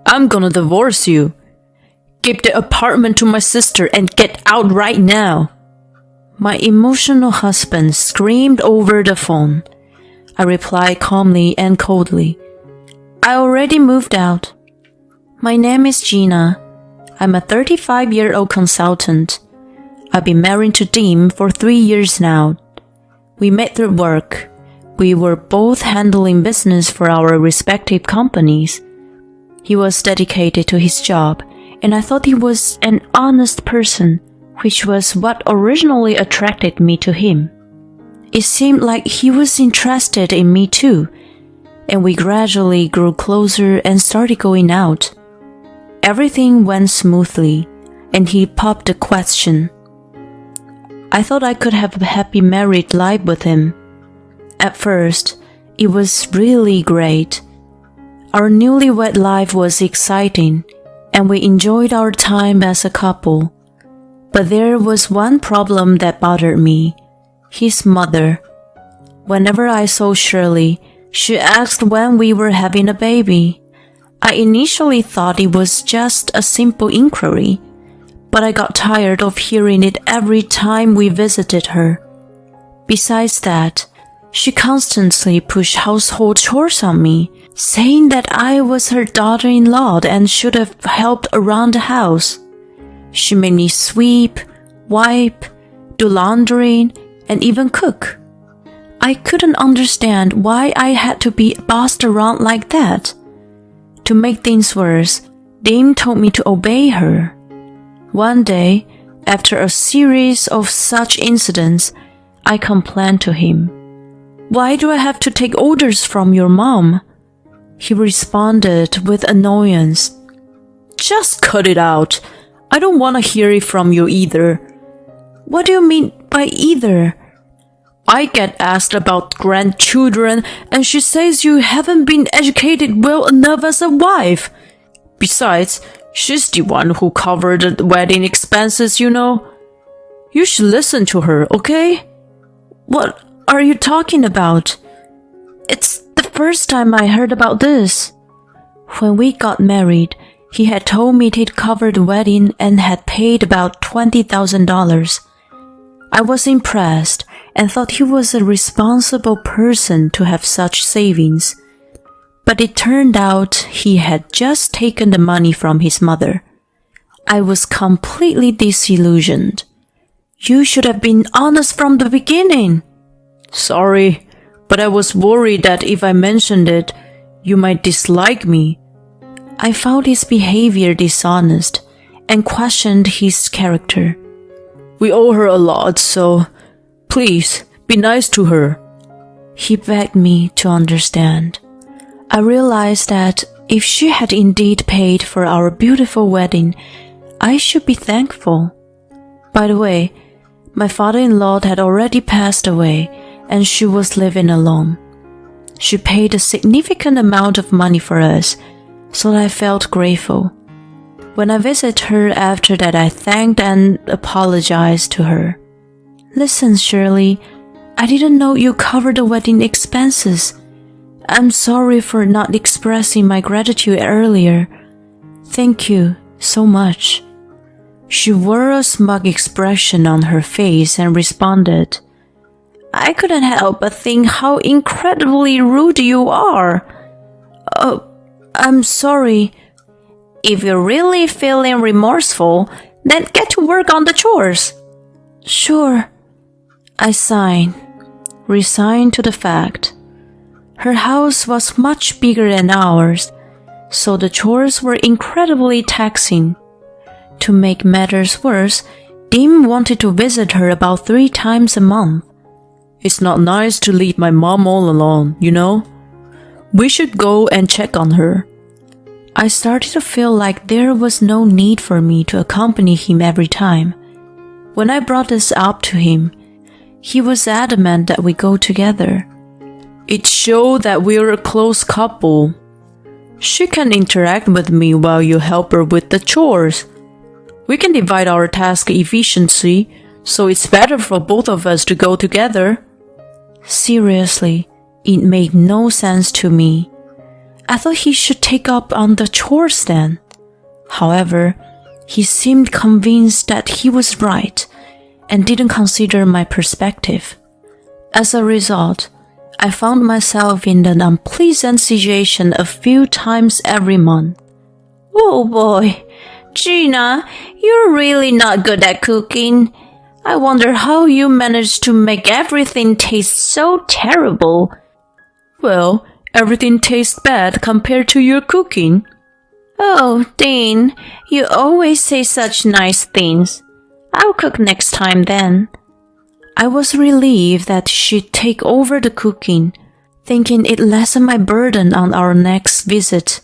I'm gonna divorce you. Give the apartment to my sister and get out right now. My emotional husband screamed over the phone. I replied calmly and coldly. I already moved out. My name is Gina. I'm a 35-year-old consultant. I've been married to Dim for 3 years now. We met through work. We were both handling business for our respective companies. He was dedicated to his job, and I thought he was an honest person, which was what originally attracted me to him. It seemed like he was interested in me too, and we gradually grew closer and started going out. Everything went smoothly, and he popped the question. I thought I could have a happy married life with him. At first, it was really great. Our newlywed life was exciting, and we enjoyed our time as a couple. But there was one problem that bothered me: his mother. Whenever I saw Shirley, she asked when we were having a baby. I initially thought it was just a simple inquiry, but I got tired of hearing it every time we visited her. Besides that, she constantly pushed household chores on me, saying that I was her daughter-in-law and should have helped around the house. She made me sweep, wipe, do laundry, and even cook. I couldn't understand why I had to be bossed around like that. To make things worse, Dim told me to obey her. One day, after a series of such incidents, I complained to him. Why do I have to take orders from your mom? He responded with annoyance. Just cut it out. I don't want to hear it from you either. What do you mean by either? I get asked about grandchildren and she says you haven't been educated well enough as a wife. Besides, she's the one who covered the wedding expenses, you know. You should listen to her, okay? What are you talking about? It's the first time I heard about this. When we got married, he had told me he'd covered the wedding and had paid about $20,000. I was impressed and thought he was a responsible person to have such savings. But it turned out he had just taken the money from his mother. I was completely disillusioned. You should have been honest from the beginning. Sorry, but I was worried that if I mentioned it, you might dislike me. I found his behavior dishonest and questioned his character. We owe her a lot, so please be nice to her. He begged me to understand. I realized that if she had indeed paid for our beautiful wedding, I should be thankful. By the way, my father-in-law had already passed away and she was living alone. She paid a significant amount of money for us, so I felt grateful. When I visited her after that, I thanked and apologized to her. Listen, Shirley, I didn't know you covered the wedding expenses. I'm sorry for not expressing my gratitude earlier. Thank you so much. She wore a smug expression on her face and responded, I couldn't help but think how incredibly rude you are. Oh, I'm sorry. If you're really feeling remorseful, then get to work on the chores. Sure. I sighed, resigned to the fact. Her house was much bigger than ours, so the chores were incredibly taxing. To make matters worse, Dim wanted to visit her about 3 times a month. It's not nice to leave my mom all alone, you know? We should go and check on her. I started to feel like there was no need for me to accompany him every time. When I brought this up to him, he was adamant that we go together. It showed that we're a close couple. She can interact with me while you help her with the chores. We can divide our task efficiently, so it's better for both of us to go together. Seriously, it made no sense to me. I thought he should take up on the chores then. However, he seemed convinced that he was right and didn't consider my perspective. As a result, I found myself in an unpleasant situation a few times every month. Oh boy, Gina, you're really not good at cooking. I wonder how you managed to make everything taste so terrible. Well, everything tastes bad compared to your cooking. Oh, Dean, you always say such nice things. I'll cook next time then. I was relieved that she'd take over the cooking, thinking it lessened my burden on our next visit.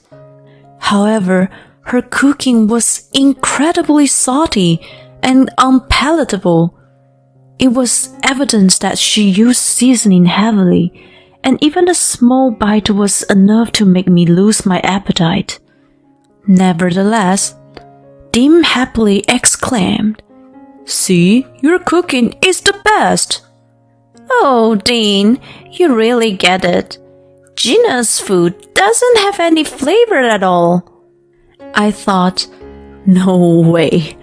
However, her cooking was incredibly salty and unpalatable. It was evident that she used seasoning heavily, and even a small bite was enough to make me lose my appetite. Nevertheless, Dean happily exclaimed, "See, your cooking is the best." Oh, Dean, you really get it. Gina's food doesn't have any flavor at all. I thought, no way.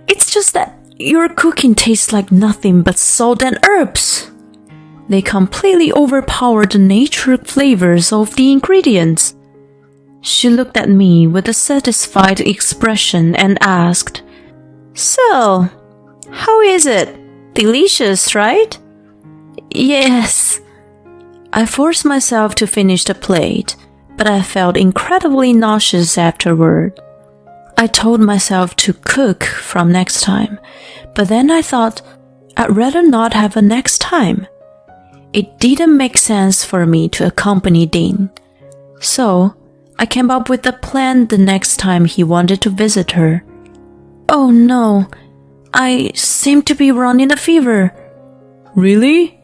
It's just that your cooking tastes like nothing but salt and herbs. They completely overpower the natural flavors of the ingredients. She looked at me with a satisfied expression and asked, "So, how is it? Delicious, right?" Yes. I forced myself to finish the plate, but I felt incredibly nauseous afterward. I told myself to cook from next time, but then I thought I'd rather not have a next time. It didn't make sense for me to accompany Dean, so I came up with a plan the next time he wanted to visit her. Oh no, I seem to be running a fever. Really?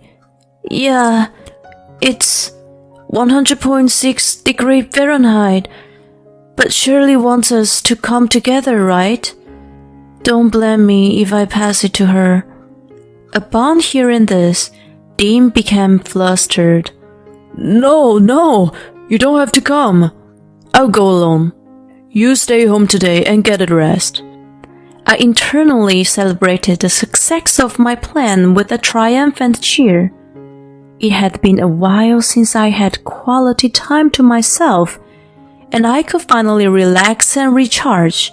Yeah, it's 100.6 degrees Fahrenheit, but Shirley wants us to come together, right? Don't blame me if I pass it to her. Upon hearing this, Dean became flustered. No, you don't have to come. I'll go alone. You stay home today and get a rest. I internally celebrated the success of my plan with a triumphant cheer. It had been a while since I had quality time to myself, and I could finally relax and recharge.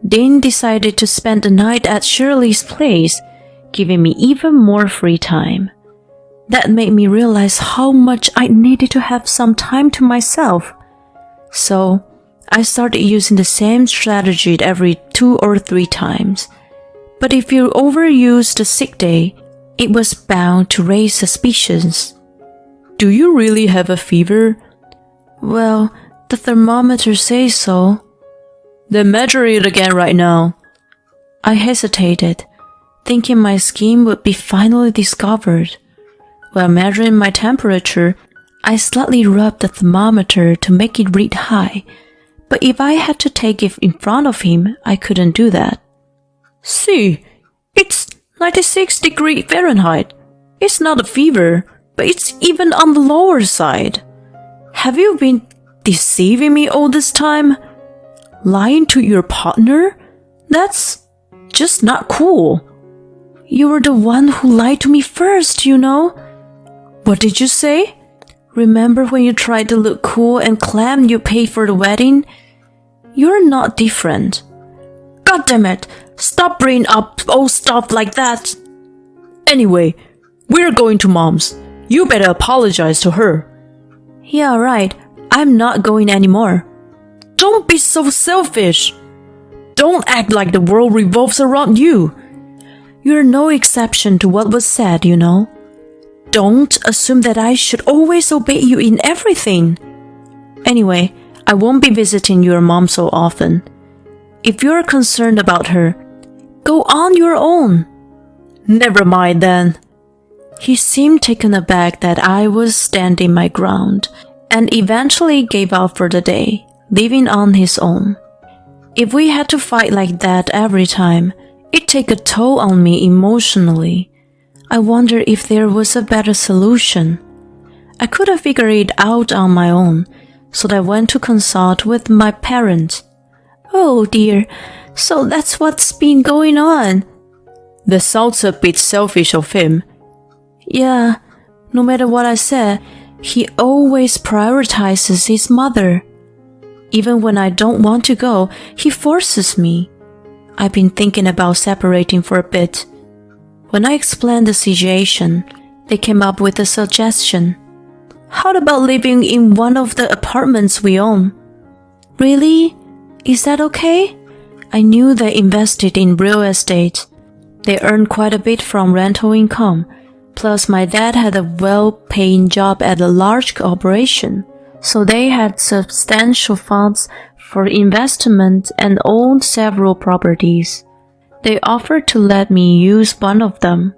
Dean decided to spend the night at Shirley's place, giving me even more free time. That made me realize how much I needed to have some time to myself. So, I started using the same strategy every 2 or 3 times. But if you overuse the sick day, it was bound to raise suspicions. Do you really have a fever? Well, the thermometer says so. Then measure it again right now. I hesitated, thinking my scheme would be finally discovered. While measuring my temperature, I slightly rubbed the thermometer to make it read high, but if I had to take it in front of him, I couldn't do that. See, it's 96 degrees Fahrenheit. It's not a fever, but it's even on the lower side. Have you been deceiving me all this time? Lying to your partner? That's just not cool. You were the one who lied to me first, you know. What did you say? Remember when you tried to look cool and claimed you paid for the wedding? You're not different. God damn it, stop bringing up old stuff like that. Anyway, we're going to Mom's. You better apologize to her. Yeah, right. I'm not going anymore. Don't be so selfish. Don't act like the world revolves around you. You're no exception to what was said, you know. Don't assume that I should always obey you in everything. Anyway, I won't be visiting your mom so often. If you're concerned about her, go on your own. Never mind then. He seemed taken aback that I was standing my ground, and eventually gave up for the day, leaving on his own. If we had to fight like that every time, it'd take a toll on me emotionally. I wonder if there was a better solution. I could have figured it out on my own, so I went to consult with my parents. Oh dear, so that's what's been going on. That sounds a bit selfish of him. Yeah, no matter what I said, he always prioritizes his mother. Even when I don't want to go, he forces me. I've been thinking about separating for a bit. When I explained the situation, they came up with a suggestion. How about living in one of the apartments we own? Really? Is that okay? I knew they invested in real estate. They earned quite a bit from rental income. Plus, my dad had a well-paying job at a large corporation, so they had substantial funds for investment and owned several properties. They offered to let me use one of them.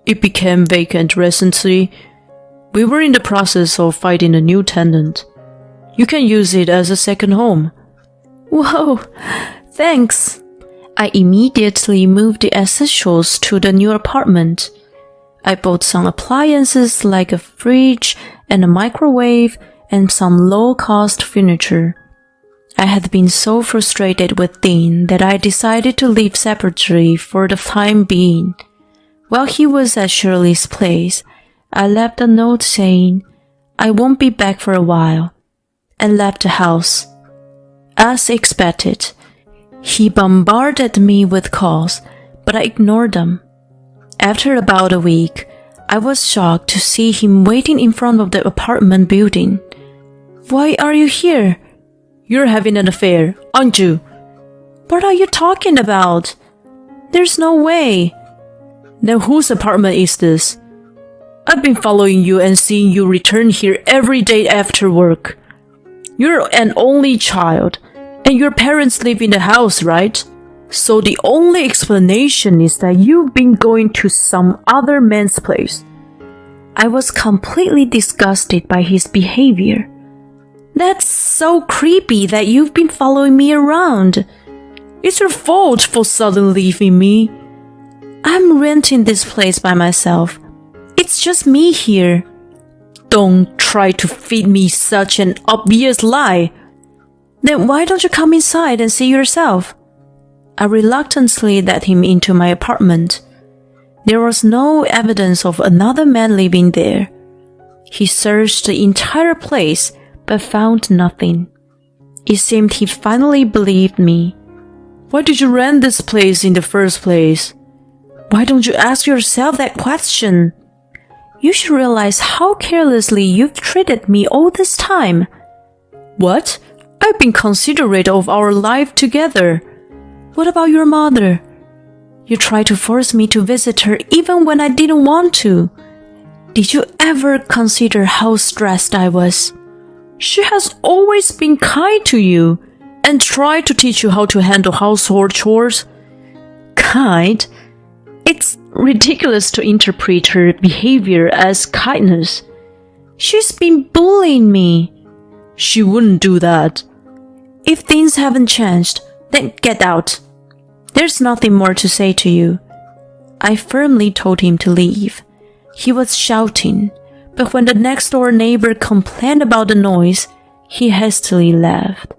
It became vacant recently. We were in the process of finding a new tenant. You can use it as a second home. Whoa, thanks. I immediately moved the essentials to the new apartment. I bought some appliances like a fridge and a microwave and some low-cost furniture. I had been so frustrated with Dean that I decided to live separately for the time being. While he was at Shirley's place, I left a note saying, I won't be back for a while, and left the house. As expected, he bombarded me with calls, but I ignored them. After about a week, I was shocked to see him waiting in front of the apartment building. Why are you here? You're having an affair, aren't you? What are you talking about? There's no way. Then whose apartment is this? I've been following you and seeing you return here every day after work. You're an only child, and your parents live in the house, right? So the only explanation is that you've been going to some other man's place. I was completely disgusted by his behavior. That's so creepy that you've been following me around. It's your fault for suddenly leaving me. I'm renting this place by myself. It's just me here. Don't try to feed me such an obvious lie. Then why don't you come inside and see yourself? I reluctantly let him into my apartment. There was no evidence of another man living there. He searched the entire place, but found nothing. It seemed he finally believed me. Why did you rent this place in the first place? Why don't you ask yourself that question? You should realize how carelessly you've treated me all this time. What? I've been considerate of our life together. What about your mother? You tried to force me to visit her even when I didn't want to. Did you ever consider how stressed I was? She has always been kind to you and tried to teach you how to handle household chores. Kind? It's ridiculous to interpret her behavior as kindness. She's been bullying me. She wouldn't do that. If things haven't changed, then get out. There's nothing more to say to you. I firmly told him to leave. He was shouting, but when the next door neighbor complained about the noise, he hastily left.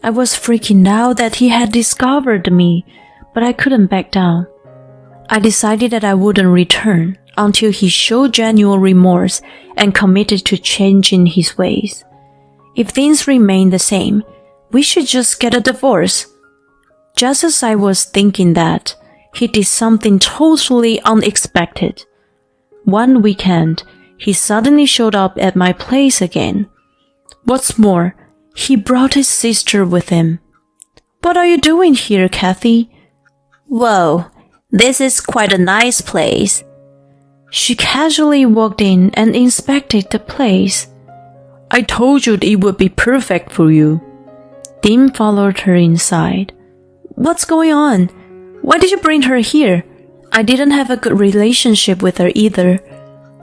I was freaking out that he had discovered me, but I couldn't back down. I decided that I wouldn't return until he showed genuine remorse and committed to changing his ways. If things remain the same, we should just get a divorce. Just as I was thinking that, he did something totally unexpected. One weekend, he suddenly showed up at my place again. What's more, he brought his sister with him. What are you doing here, Kathy? Whoa, this is quite a nice place. She casually walked in and inspected the place. I told you it would be perfect for you. Dean followed her inside. What's going on? Why did you bring her here? I didn't have a good relationship with her either.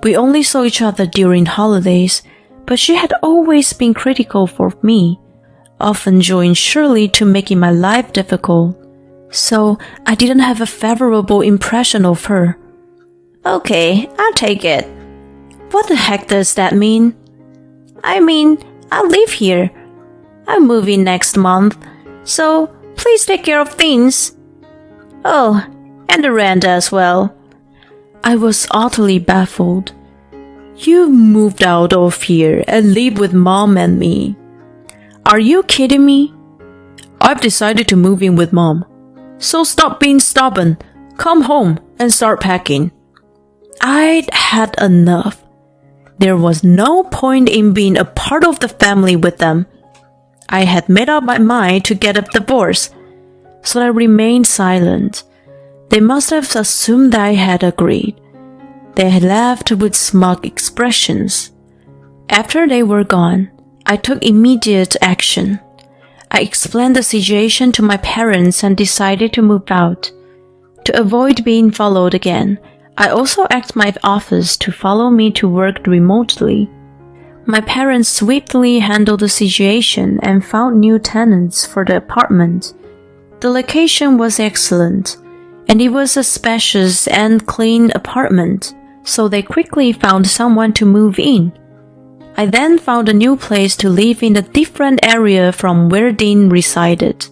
We only saw each other during holidays, but she had always been critical for me, often joined Shirley to making my life difficult. So I didn't have a favorable impression of her. Okay, I'll take it. What the heck does that mean? I mean, I live here. I'm moving next month, so please take care of things. Oh, and the rent as well. I was utterly baffled. You moved out of here and live with Mom and me. Are you kidding me? I've decided to move in with Mom. So stop being stubborn. Come home and start packing. I'd had enough. There was no point in being a part of the family with them. I had made up my mind to get a divorce, so I remained silent. They must have assumed I had agreed. They had left with smug expressions. After they were gone, I took immediate action. I explained the situation to my parents and decided to move out. To avoid being followed again, I also asked my office to follow me to work remotely. My parents swiftly handled the situation and found new tenants for the apartment. The location was excellent, and it was a spacious and clean apartment, so they quickly found someone to move in. I then found a new place to live in a different area from where Dean resided.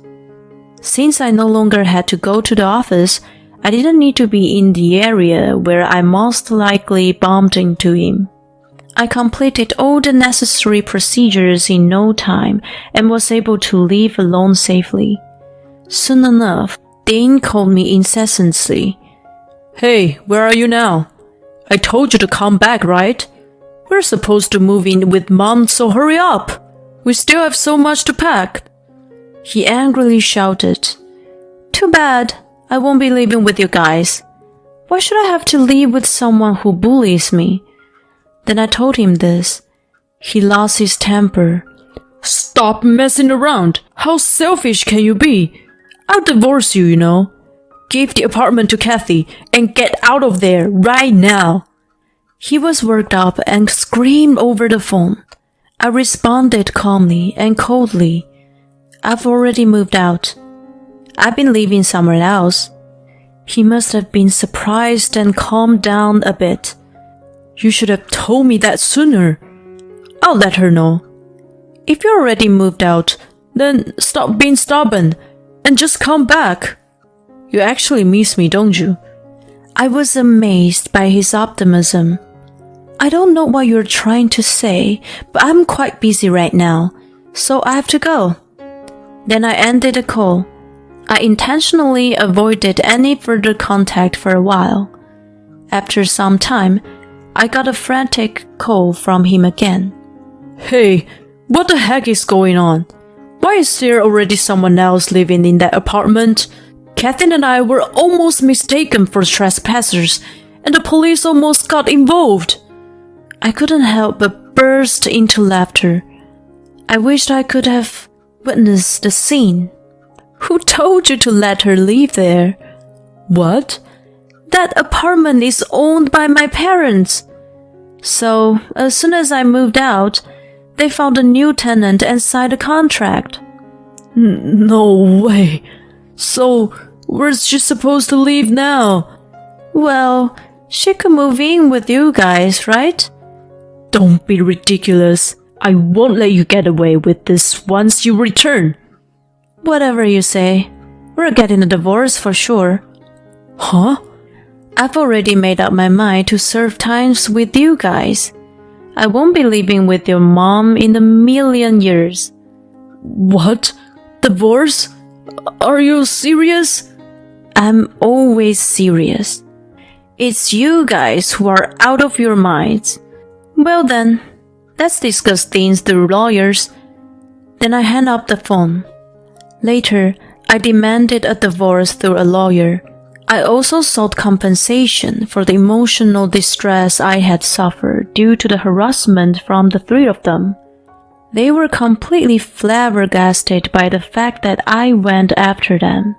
Since I no longer had to go to the office, I didn't need to be in the area where I most likely bumped into him. I completed all the necessary procedures in no time and was able to leave alone safely. Soon enough, Dean called me incessantly. Hey, where are you now? I told you to come back, right? We're supposed to move in with Mom, so hurry up! We still have so much to pack. He angrily shouted. Too bad. I won't be living with you guys. Why should I have to live with someone who bullies me? Then I told him this. He lost his temper. Stop messing around. How selfish can you be? I'll divorce you, you know. Give the apartment to Kathy and get out of there right now. He was worked up and screamed over the phone. I responded calmly and coldly. I've already moved out. I've been living somewhere else. He must have been surprised and calmed down a bit. You should have told me that sooner. I'll let her know. If you already moved out, then stop being stubborn and just come back. You actually miss me, don't you? I was amazed by his optimism. I don't know what you're trying to say, but I'm quite busy right now, so I have to go. Then I ended the call. I intentionally avoided any further contact for a while. After some time, I got a frantic call from him again. Hey, what the heck is going on? Why is there already someone else living in that apartment? Kathy and I were almost mistaken for trespassers, and the police almost got involved. I couldn't help but burst into laughter. I wished I could have witnessed the scene. Who told you to let her live there? What? That apartment is owned by my parents. So, as soon as I moved out, they found a new tenant and signed a contract. No way. So, where's she supposed to live now? Well, she could move in with you guys, right? Don't be ridiculous. I won't let you get away with this once you return. Whatever you say. We're getting a divorce for sure. Huh? I've already made up my mind to serve times with you guys. I won't be living with your mom in a million years. What? Divorce? Are you serious? I'm always serious. It's you guys who are out of your minds. Well then, let's discuss things through lawyers. Then I hung up the phone. Later, I demanded a divorce through a lawyer. I also sought compensation for the emotional distress I had suffered due to the harassment from the three of them. They were completely flabbergasted by the fact that I went after them.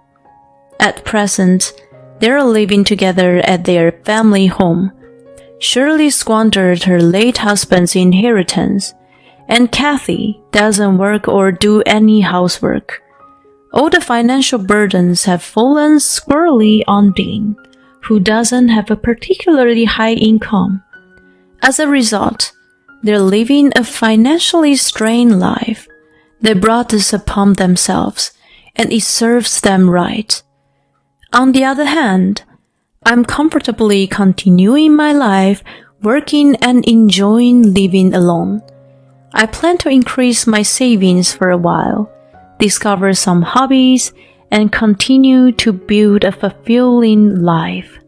At present, they are living together at their family home. Shirley squandered her late husband's inheritance, and Kathy doesn't work or do any housework. All the financial burdens have fallen squarely on Dean, who doesn't have a particularly high income. As a result, They're living a financially strained life. They brought this upon themselves, and it serves them right. On the other hand, I'm comfortably continuing my life, working and enjoying living alone. I plan to increase my savings for a while, discover some hobbies, and continue to build a fulfilling life.